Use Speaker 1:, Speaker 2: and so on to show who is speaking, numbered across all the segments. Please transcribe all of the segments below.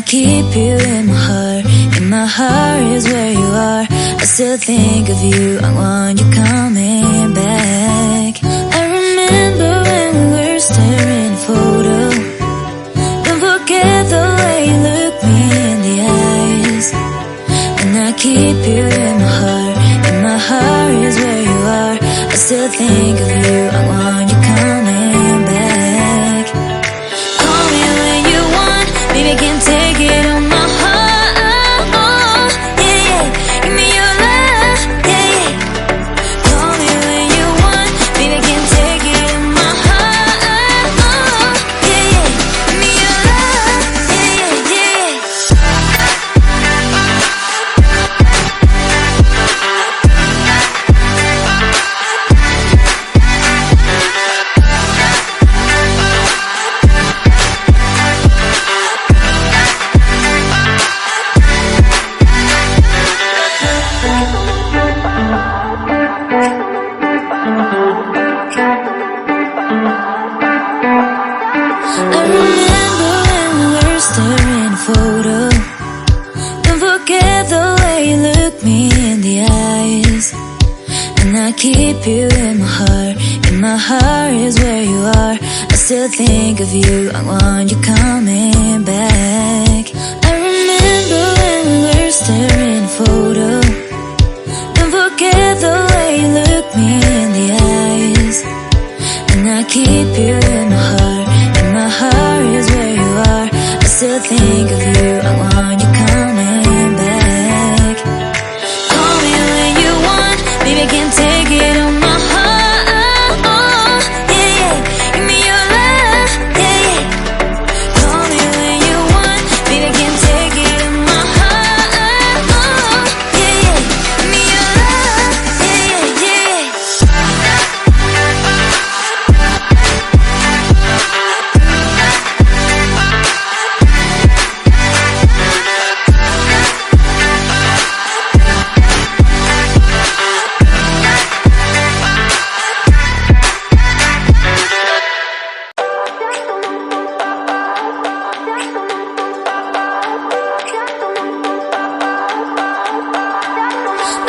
Speaker 1: keep you in my heart is where you are. I still think of you, I want you coming back. I remember when we were staring at a photo. Don't forget the way you look me in the eyes. And I keep you in my heart is where you are. I still think of you, I want you coming back. Call me when you want, baby, I can't take it on my heart. Oh, yeah, yeah, give me your love, yeah, yeah. Call me when you want, baby, I can't take it on my heart. Oh, yeah, yeah, give me your love, yeah, yeah, yeah. I remember when we were staring at a photo. Don't forget the way you look me in the eyes. And I keep you in my heart is where you are. I still think of you, I want you coming back. I remember when we were staring at a photo. Don't forget the way you look me in the eyes. And I keep you in my heart is where you are. I still think of you, I want you coming back. Call me when you want, baby, I can't take it on my heart. Oh, yeah, yeah, give me your love, yeah, yeah. Call me when you want, baby, I can't take it on my heart. Oh, yeah, yeah, give me your love, yeah, yeah, yeah.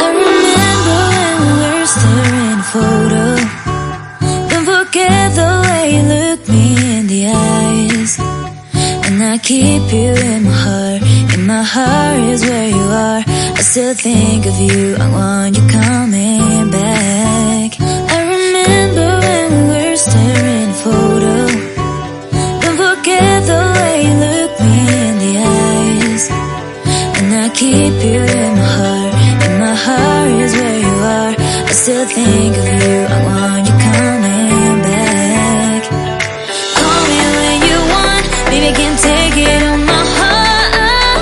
Speaker 1: I remember when we were staring at a photo. Don't forget the way you look me in the eyes. And I keep you in my heart is where you are. I still think of you, I want you coming back. I remember when we were staring at a photo. Don't forget the way you look me in the eyes. And I keep you in my heart is where you are. I still think of you, I want you coming back. Call me when you want, baby, I can't take it on my heart.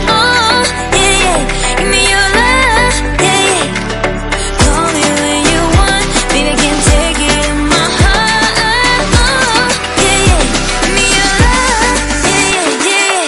Speaker 1: Oh, yeah, yeah, give me your love, yeah, yeah. Call me when you want, baby, I can't take it on my heart. Oh, yeah, yeah, give me your love, yeah, yeah, yeah.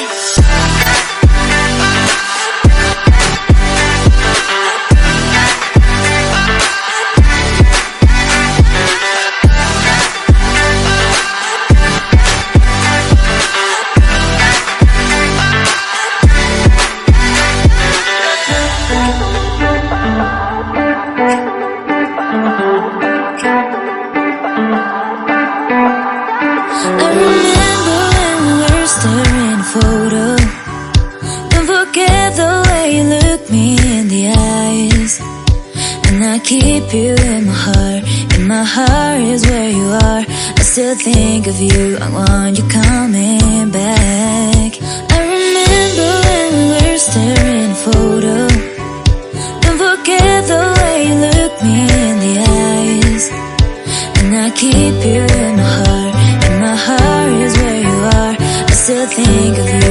Speaker 1: I remember when we were staring at a photo. Don't forget the way you look me in the eyes. And I keep you in my heart is where you are. I still think of you, I want you coming back. I remember when we were staring at a photo. Don't forget the way you look me in the eyes. And I keep you in my heart is where you are. I still think of you.